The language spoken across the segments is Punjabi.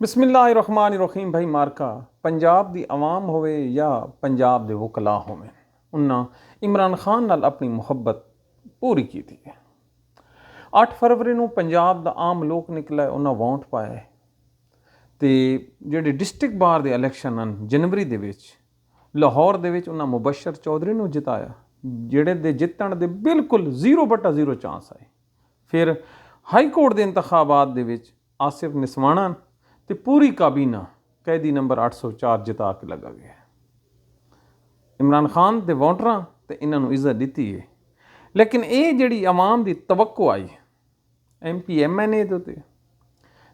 ਬਿਸਮਿਲ੍ਲਾਹਿਰਰਹਿਮਾनिर्रहीम। भाई मार्का पंजाब ਦੀ आवाम ਹੋਵੇ ਜਾਂ पंजाब ਦੇ ਵਕਲਾ ਹੋਵੇ, ਉਹਨਾਂ ਇਮਰਾਨ ਖਾਨ ਨਾਲ ਆਪਣੀ ਮੁਹੱਬਤ ਪੂਰੀ ਕੀਤੀ ਹੈ। 8 ਫਰਵਰੀ ਨੂੰ ਪੰਜਾਬ ਦਾ ਆਮ ਲੋਕ ਨਿਕਲਿਆ, ਉਹਨਾਂ ਵੋਟ ਪਾਇਆ ਤੇ ਜਿਹੜੇ ਡਿਸਟ੍ਰਿਕਟ ਬਾਰ ਦੇ ਇਲੈਕਸ਼ਨ ਹਨ ਜਨਵਰੀ ਦੇ ਵਿੱਚ ਲਾਹੌਰ ਦੇ ਵਿੱਚ ਉਹਨਾਂ ਮੁਬਸ਼ਰ ਚੌਧਰੀ ਨੂੰ ਜਿਤਾਇਆ, ਜਿਹੜੇ ਦੇ ਜਿੱਤਣ ਦੇ ਬਿਲਕੁਲ 0/0 ਚਾਂਸ ਆਏ। ਫਿਰ ਹਾਈ ਕੋਰਟ ਦੇ ਇੰਤਖਾਬਾਤ ਦੇ ਵਿੱਚ ਆਸਿਫ ਨਿਸਵਾਣਾ ਤੇ ਪੂਰੀ ਕਾਬੀਨਾ ਕੈਦੀ ਨੰਬਰ 804 ਜਿਤਾ ਕੇ ਲਗਾ ਗਿਆ। ਇਮਰਾਨ ਖਾਨ ਦੇ ਵੋਟਰਾਂ ਤੇ ਇਹਨਾਂ ਨੂੰ ਇੱਜ਼ਤ ਦਿੱਤੀ ਹੈ, ਲੇਕਿਨ ਇਹ ਜਿਹੜੀ ਆਵਾਮ ਦੀ ਤਵੱਕੋ ਆਈ MP MNA ਦੇ ਉੱਤੇ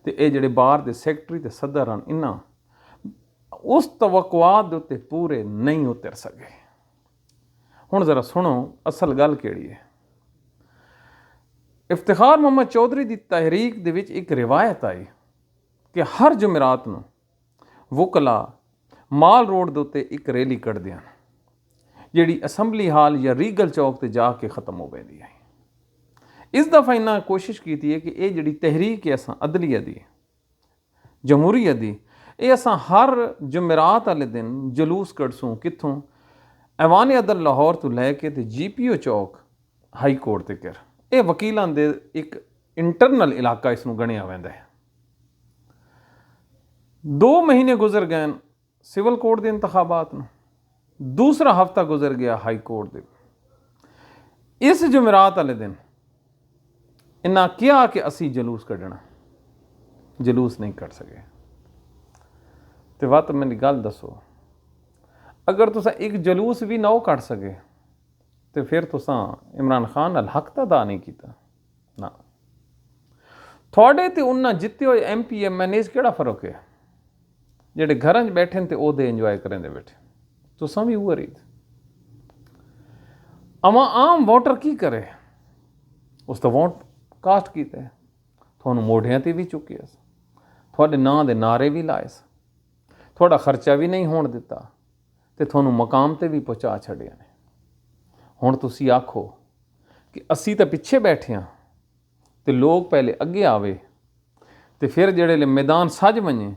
ਤੇ ਇਹ ਜਿਹੜੇ ਬਾਹਰ ਦੇ ਸੈਕਟਰੀ ਤੇ ਸਦਰ ਹਨ, ਇਹਨਾਂ ਉਸ ਤਵੱਕੁਆਤ ਦੇ ਉੱਤੇ ਪੂਰੇ ਨਹੀਂ ਉਤਰ ਸਕੇ। ਹੁਣ ਜ਼ਰਾ ਸੁਣੋ ਅਸਲ ਗੱਲ ਕਿਹੜੀ ਹੈ। ਇਫਤਿਖਾਰ ਮੁਹੰਮਦ ਚੌਧਰੀ ਦੀ ਤਹਿਰੀਕ ਦੇ ਵਿੱਚ ਇੱਕ ਰਿਵਾਇਤ ਆਈ ਕਿ ਹਰ ਜੁਮਰਾਤ ਨੂੰ ਵਕਲਾ ਮਾਲ ਰੋਡ ਦੇ ਉੱਤੇ ਇੱਕ ਰੈਲੀ ਕੱਢਦੇ ਹਨ, ਜਿਹੜੀ ਅਸੈਂਬਲੀ ਹਾਲ ਜਾਂ ਰੀਗਲ ਚੌਕ ਤੇ ਜਾ ਕੇ ਖਤਮ ਹੋ ਪੈਂਦੀ ਹੈ। ਇਸ ਦਫਾ ਇਹਨਾਂ ਕੋਸ਼ਿਸ਼ ਕੀਤੀ ਹੈ ਕਿ ਇਹ ਜਿਹੜੀ ਤਹਿਰੀਕ ਹੈ ਅਸਾਂ ਅਦਲੀਆ ਦੀ ਜਮਹੂਰੀਅਤ ਦੀ, ਇਹ ਅਸਾਂ ਹਰ ਜੁਮਰਾਤ ਵਾਲੇ ਦਿਨ ਜਲੂਸ ਕੱਢਸੂੰ ਕਿੱਥੋਂ, ਐਵਾਨ ਅਦਲ ਲਾਹੌਰ ਤੋਂ ਲੈ ਕੇ ਤੇ GPO ਚੌਕ ਹਾਈ ਕੋਰਟ ਤੱਕ। ਇਹ ਵਕੀਲਾਂ ਦੇ ਇੱਕ ਇੰਟਰਨਲ ਇਲਾਕਾ ਇਸ ਨੂੰ ਗਣਿਆ ਜਾਂਦਾ ਹੈ। 2 ਮਹੀਨੇ ਗੁਜ਼ਰ ਗਏ ਸਿਵਲ ਕੋਰਟ ਦੇ ਇੰਤਖਾਬਾਤ ਨੂੰ, ਦੂਸਰਾ ਹਫਤਾ ਗੁਜ਼ਰ ਗਿਆ ਹਾਈ ਕੋਰਟ ਦੇ। ਇਸ ਜੁਮਰਾਤ ਵਾਲੇ ਦਿਨ ਇਹਨਾਂ ਕਿਹਾ ਕਿ ਅਸੀਂ ਜਲੂਸ ਕੱਢਣਾ, ਜਲੂਸ ਨਹੀਂ ਕੱਢ ਸਕੇ। ਤੇ ਵਤ ਮੇਰੀ ਗੱਲ ਦੱਸੋ, ਅਗਰ ਤੁਸੀਂ ਇੱਕ ਜਲੂਸ ਵੀ ਨਾ ਕੱਢ ਸਕੇ ਤੇ ਫਿਰ ਤੁਸੀਂ ਇਮਰਾਨ ਖਾਨ ਨਾਲ ਹੱਕ ਤਾਂ ਅਦਾ ਨਹੀਂ ਕੀਤਾ ਨਾ। ਤੁਹਾਡੇ ਤੇ ਉਹਨਾਂ ਜਿੱਤੇ ਹੋਏ MP MNA ਕਿਹੜਾ ਫਰਕ ਹੈ? ਜਿਹੜੇ ਘਰਾਂ 'ਚ ਬੈਠੇ ਨੇ ਤੇ ਉਹਦੇ ਇੰਜੋਏ ਕਰਨ ਦੇ ਬੈਠੇ, ਤੁਸੀਂ ਵੀ ਉਹ ਰੀਤ। ਆਮ ਵੋਟਰ ਕੀ ਕਰੇ? ਉਸ ਤੋਂ ਵੋਟ ਕਾਸਟ ਕੀਤਾ, ਤੁਹਾਨੂੰ ਮੋਢਿਆਂ ਤੇ ਵੀ ਚੁੱਕਿਆ, ਤੁਹਾਡੇ ਨਾਂ ਦੇ ਨਾਰੇ ਵੀ ਲਾਏ, ਤੁਹਾਡਾ ਖਰਚਾ ਵੀ ਨਹੀਂ ਹੋਣ ਦਿੱਤਾ ਤੇ ਤੁਹਾਨੂੰ ਮਕਾਮ ਤੇ ਵੀ ਪਹੁੰਚਾ ਛੱਡਿਆ ਨੇ। ਹੁਣ ਤੁਸੀਂ ਆਖੋ ਕਿ ਅਸੀਂ ਤਾਂ ਪਿੱਛੇ ਬੈਠੇ ਹਾਂ ਤੇ ਲੋਕ ਪਹਿਲੇ ਅੱਗੇ ਆਵੇ ਤੇ ਫਿਰ ਜਿਹੜੇ ਮੈਦਾਨ ਸੱਜ ਵੰਨੇ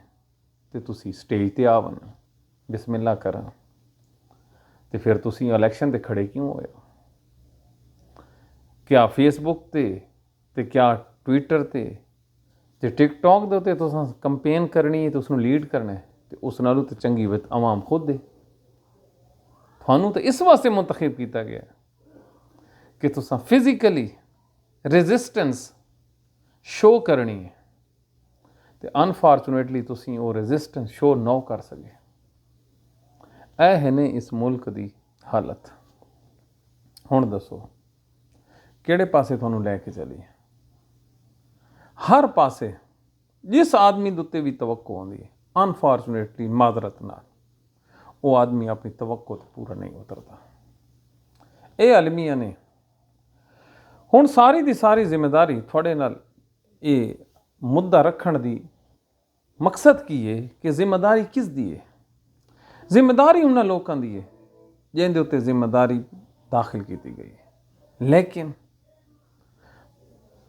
ਤੇ ਤੁਸੀਂ ਸਟੇਜ ਤੇ ਆ ਵੰਨ ਬਿਸਮਿਲ੍ਲਾ ਕਰਾਂ ਤੇ ਫਿਰ ਤੁਸੀਂ ਇਲੈਕਸ਼ਨ ਤੇ ਖੜੇ ਕਿਉਂ ਹੋਏ ਹੋ? ਕਿਆ ਫੇਸਬੁੱਕ ਤੇ ਕਿਆ ਟਵਿੱਟਰ ਤੇ ਟਿਕਟੌਕ ਦੇ ਉੱਤੇ ਤੁਸੀਂ ਕੰਪੇਨ ਕਰਨੀ ਹੈ ਤੇ ਉਸਨੂੰ ਲੀਡ ਕਰਨਾ ਹੈ, ਤੇ ਉਸ ਨਾਲੋਂ ਤਾਂ ਚੰਗੀ ਆਵਾਮ ਖੁਦ ਹੈ। ਤੁਹਾਨੂੰ ਤਾਂ ਇਸ ਵਾਸਤੇ ਮੁੰਤਖਬ ਕੀਤਾ ਗਿਆ ਕਿ ਤੁਸੀਂ ਫਿਜ਼ੀਕਲੀ ਰੈਜ਼ਿਸਟੈਂਸ ਸ਼ੋ ਕਰਨੀ ਹੈ ਤੇ ਅਨਫੋਰਚੂਨੇਟਲੀ ਤੁਸੀਂ ਉਹ ਰੈਜ਼ਿਸਟੈਂਸ ਸ਼ੋ ਨਾ ਕਰ ਸਕੇ। ਇਹ ਹੈ ਨੇ ਇਸ ਮੁਲਕ ਦੀ ਹਾਲਤ। ਹੁਣ ਦੱਸੋ ਕਿਹੜੇ ਪਾਸੇ ਤੁਹਾਨੂੰ ਲੈ ਕੇ ਚੱਲੀਏ? ਹਰ ਪਾਸੇ ਜਿਸ ਆਦਮੀ ਦੇ ਉੱਤੇ ਵੀ ਤਵੱਕੋ ਆਉਂਦੀ ਹੈ, ਅਨਫੋਰਚੂਨੇਟਲੀ ਮਾਜ਼ਰਤ ਨਾਲ ਉਹ ਆਦਮੀ ਆਪਣੀ ਤਵੱਕੋ ਤੇ ਪੂਰਾ ਨਹੀਂ ਉਤਰਦਾ। ਇਹ ਅਲਮੀਆਂ ਨੇ। ਹੁਣ ਸਾਰੀ ਦੀ ਸਾਰੀ ਜ਼ਿੰਮੇਵਾਰੀ ਤੁਹਾਡੇ ਨਾਲ ਇਹ ਮੁੱਦਾ ਰੱਖਣ ਦੀ ਮਕਸਦ ਕੀ ਹੈ ਕਿ ਜ਼ਿੰਮੇਵਾਰੀ ਕਿਸ ਦੀ ਹੈ? ਜ਼ਿੰਮੇਵਾਰੀ ਉਹਨਾਂ ਲੋਕਾਂ ਦੀ ਹੈ ਜਿਹਦੇ ਉੱਤੇ ਜ਼ਿੰਮੇਵਾਰੀ ਦਾਖਲ ਕੀਤੀ ਗਈ ਹੈ, ਲੇਕਿਨ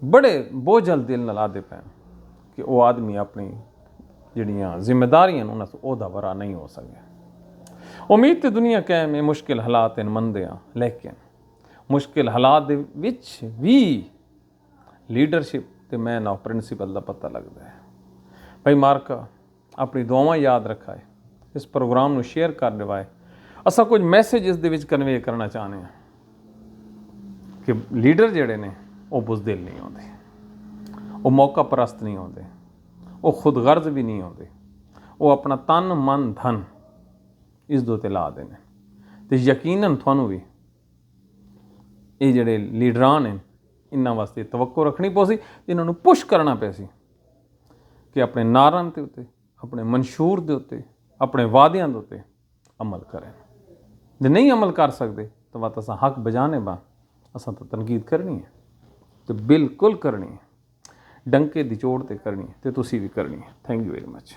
ਬੜੇ ਬੋਝਲ ਦਿਲ ਨਾਲ ਆਦੇ ਪੈਣ ਕਿ ਉਹ ਆਦਮੀ ਆਪਣੀ ਜਿਹੜੀਆਂ ਜ਼ਿੰਮੇਵਾਰੀਆਂ ਉਹਨਾਂ ਤੋਂ ਉਹਦਾ ਵਰਾ ਨਹੀਂ ਹੋ ਸਕਿਆ। ਉਮੀਦ ਤੇ ਦੁਨੀਆ ਕਾਇਮ ਹੈ, ਮੁਸ਼ਕਿਲ ਹਾਲਾਤ ਹਨ ਮੰਨਦੇ ਹਾਂ, ਲੇਕਿਨ ਮੁਸ਼ਕਿਲ ਹਾਲਾਤ ਦੇ ਵਿੱਚ ਵੀ ਲੀਡਰਸ਼ਿਪ ਤੇ ਮੈਨ ਆਫ ਪ੍ਰਿੰਸੀਪਲ ਦਾ ਪਤਾ ਲੱਗਦਾ ਹੈ। ਭਾਈ ਮਾਰਕਾ ਆਪਣੀ ਦੁਆਵਾਂ ਯਾਦ ਰੱਖਾ ਹੈ, ਇਸ ਪ੍ਰੋਗਰਾਮ ਨੂੰ ਸ਼ੇਅਰ ਕਰ ਦਿਵਾਏ। ਅਸਾਂ ਕੁਝ ਮੈਸੇਜ ਇਸ ਦੇ ਵਿੱਚ ਕਨਵੇ ਕਰਨਾ ਚਾਹੁੰਦੇ ਹਾਂ ਕਿ ਲੀਡਰ ਜਿਹੜੇ ਨੇ ਉਹ ਬੁਜ਼ਦਿਲ ਨਹੀਂ ਆਉਂਦੇ, ਉਹ ਮੌਕਾ ਪ੍ਰਸਤ ਨਹੀਂ ਆਉਂਦੇ, ਉਹ ਖੁਦਗਰਜ਼ ਵੀ ਨਹੀਂ ਆਉਂਦੇ, ਉਹ ਆਪਣਾ ਤਨ ਮਨ ਧਨ ਇਸ ਦੇ ਉੱਤੇ ਲਾ ਦੇ ਨੇ। ਅਤੇ ਯਕੀਨਨ ਤੁਹਾਨੂੰ ਵੀ ਇਹ ਜਿਹੜੇ ਲੀਡਰਾਂ ਨੇ ਇਹਨਾਂ ਵਾਸਤੇ ਤਵੱਕੋ ਰੱਖਣੀ ਪਊ ਸੀ, ਇਹਨਾਂ ਨੂੰ ਪੁਸ਼ ਕਰਨਾ ਪਿਆ ਸੀ ਕਿ ਆਪਣੇ ਨਾਅਰਿਆਂ ਦੇ ਉੱਤੇ, ਆਪਣੇ ਮਨਸ਼ੂਰ ਦੇ ਉੱਤੇ, ਆਪਣੇ ਵਾਅਦਿਆਂ ਦੇ ਉੱਤੇ ਅਮਲ ਕਰਨ। ਜੇ ਨਹੀਂ ਅਮਲ ਕਰ ਸਕਦੇ ਤਾਂ ਬਾਤ ਅਸਾਂ ਹੱਕ ਬਜਾਣੇ ਬਾ ਅਸਾਂ ਤਾਂ ਤਨਕੀਦ ਕਰਨੀ ਹੈ ਤੇ ਬਿਲਕੁਲ ਕਰਨੀ ਹੈ, ਡੰਕੇ ਦੀ ਚੋੜ ਤੇ ਕਰਨੀ ਹੈ ਤੇ ਤੁਸੀਂ ਵੀ ਕਰਨੀ ਹੈ। Thank you very much.